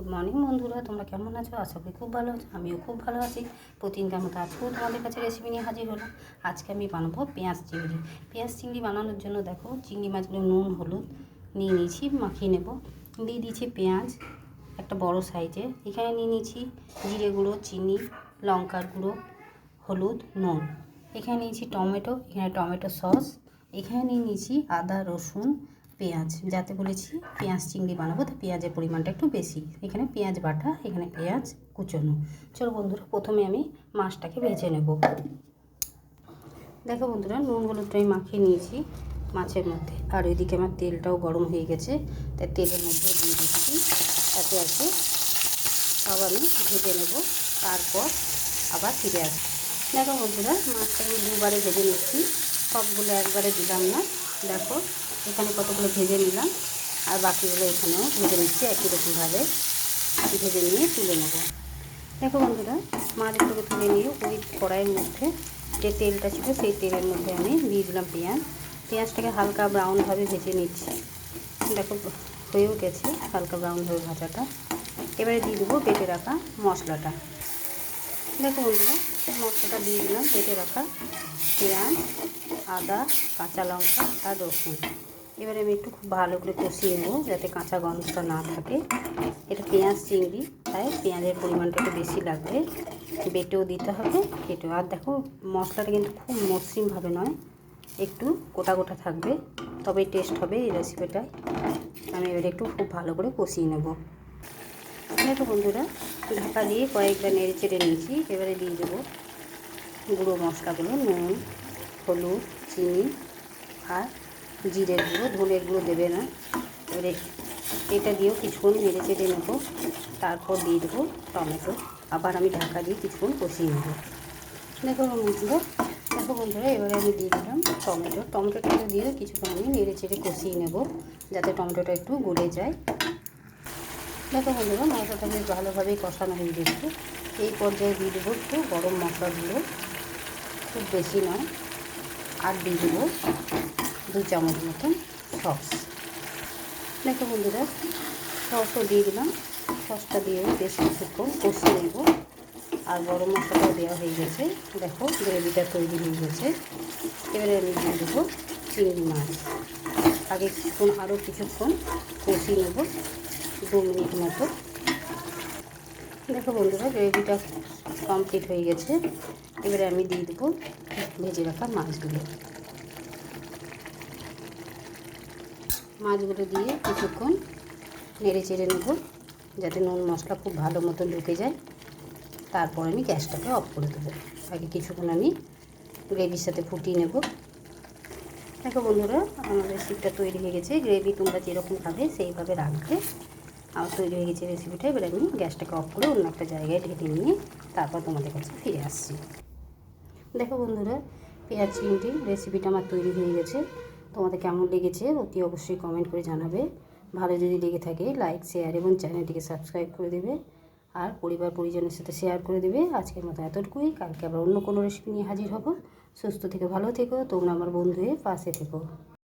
Good morning বন্ধুরা, তোমরা কেমন আছো? আশা করি খুব ভালো আছো। আমিও খুব ভালো আছি। প্রতিদিনকার মতো আজকেও তোমাদের কাছে রেসিপি নিয়ে হাজির হলাম। আজকে আমি বানাবো পেঁয়াজ চিংড়ি। পেঁয়াজ চিংড়ি বানানোর জন্য দেখো, চিংড়ি মাছগুলো নুন হলুদ নিয়ে নিয়েছি, মাখিয়ে নেব। দিয়ে দিয়েছি পেঁয়াজ একটা বড় সাইজে। এখানে নিয়ে নিয়েছি জিরে গুঁড়ো, চিনি, লঙ্কার গুঁড়ো, হলুদ, নুন। এখানে নিয়েছি টমেটো, এখানে টমেটো সস। এখানে নিয়ে নিয়েছি আদা রসুন পেঁয়াজ, যাতে বলেছি পেঁয়াজ চিংড়ি বানাবো তো পেঁয়াজের পরিমাণটা একটু বেশি। এখানে পেঁয়াজ বাটা, এখানে পেঁয়াজ কুচোনো। চলো বন্ধুরা, প্রথমে আমি মাছটাকে ভেজে নেব। দেখো বন্ধুরা, নুন হলুদটা আমি মাখিয়ে নিয়েছি মাছের মধ্যে। আর ওইদিকে আমার তেলটাও গরম হয়ে গেছে, তাই তেলের মধ্যে দিয়ে দিচ্ছি একে একে। সব আমি ভেজে নেব, তারপর আবার ফিরে আসবো। দেখো বন্ধুরা, মাছটা আমি দুবারে ভেজে নিচ্ছি, সবগুলো একবারে দিলাম না। দেখো এখানে কতগুলো ভেজে নিলাম, আর বাকিগুলো এখানেও ভেজে নিচ্ছি একই রকমভাবে। ভেজে নিয়ে তুলে নেব। দেখো বন্ধুরা, মাছগুলোকে তুলে নিয়ে ওই কড়াইয়ের মধ্যে যে তেলটা ছিল সেই তেলের মধ্যে আমি দিয়ে দিলাম পেঁয়াজটাকে হালকা ব্রাউনভাবে ভেজে নিচ্ছি। দেখো হয়ে উঠেছে হালকা ব্রাউনভাবে ভাজাটা। এবারে দিয়ে দেবো বেটে রাখা মশলাটা। দেখো বন্ধুরা, মশলাটা দিয়ে দিলাম বেটে রাখা পেঁয়াজ, আদা, কাঁচা লঙ্কা আর রসুন। এবারে আমি একটু খুব ভালো করে কষিয়ে নেব, যাতে কাঁচা গন্ধটা না থাকে। এটা পেঁয়াজ চিংড়ি, তাই পেঁয়াজের পরিমাণটা একটু বেশি লাগবে। বেটেও দিতে হবে, কেটেও। আর দেখো মশলাটা কিন্তু খুব মসৃণভাবে নয়, একটু গোটা গোটা থাকবে, তবেই টেস্ট হবে এই রেসিপিটায়। আমি এবারে একটু খুব ভালো করে কষিয়ে নেব। দেখো বন্ধুরা, ঢাকা দিয়ে কয়েকবার নেড়ে চেড়ে নিয়েছি। এবারে দিয়ে দেবো গুঁড়ো মশলাগুলো, নুন হলুদ চিনি আর জিরের গুঁড়ো। ধনের গুঁড়ো দেবে না। এবারে এটা দিয়েও কিছুক্ষণ নেড়ে চেড়ে নেব, তারপর দিয়ে দেবো টমেটো। আবার আমি ঢাকা দিয়ে কিছুক্ষণ কষিয়ে নেব। দেখো বন্ধুরা, এবারে আমি দিয়ে দিলাম টমেটোটা দিয়ে কিছুক্ষণ আমি নেড়ে চেড়ে কষিয়ে নেব, যাতে টমেটোটা একটু গলে যায়। দেখো বন্ধুরা, মশলাটা বেশ ভালোভাবেই কষানো হয়ে গেছে। এই পর্যায়ে দিয়ে দেবো একটু গরম মশলা গুঁড়ো, খুব বেশি নয়। আর দিয়ে দেবো 2 চামচ মতন সস। দেখো বন্ধুরা, সসও দিয়ে দিলাম। সসটা দিয়েও বেশ কিছুক্ষণ কষিয়ে নেব। আর গরম মশলাটাও দেওয়া হয়ে গেছে। দেখো গ্রেভিটা তৈরি হয়ে গেছে। এবারে আমি দিয়ে দেবো চিংড়ি মাছ। আগে আরও কিছুক্ষণ কষিয়ে নেব, 2 মিনিট মতো। দেখো বন্ধুরা, গ্রেভিটা কমপ্লিট হয়ে গেছে। এবারে আমি দিয়ে দেবো ভেজে রাখা মাছগুলো দিয়ে কিছুক্ষণ নেড়ে চেড়ে নেব, যাতে নুন মশলা খুব ভালো মতো ঢুকে যায়। তারপর আমি গ্যাসটাকে অফ করে দেবো। আগে কিছুক্ষণ আমি গ্রেভির সাথে ফুটিয়ে নেব। দেখো বন্ধুরা, আমার রেসিপিটা তৈরি হয়ে গেছে। গ্রেভি তোমরা যেরকম খাবে সেইভাবে রাখবে। আমার তৈরি হয়ে গেছে রেসিপিটা। এবার আমি গ্যাসটাকে অফ করে অন্য একটা জায়গায় ঢেকে নিয়ে তারপর তোমাদের কাছে ফিরে আসছি। দেখো বন্ধুরা, পেঁয়াজ চিংড়ির রেসিপিটা আমার তৈরি হয়ে গেছে। তোমাদের কেমন লেগেছে অতি অবশ্যই কমেন্ট করে জানাবে। ভালো যদি লেগে থাকে লাইক শেয়ার এবং চ্যানেলটিকে সাবস্ক্রাইব করে দেবে। আর পরিবার পরিজনের সাথে শেয়ার করে দেবে। আজকের মতো এতটুকুই। কালকে আবার অন্য কোনো রেসিপি নিয়ে হাজির হব। সুস্থ থেকো, ভালো থেকো, তোমরা আমার বন্ধু হয়ে পাশে থেকো।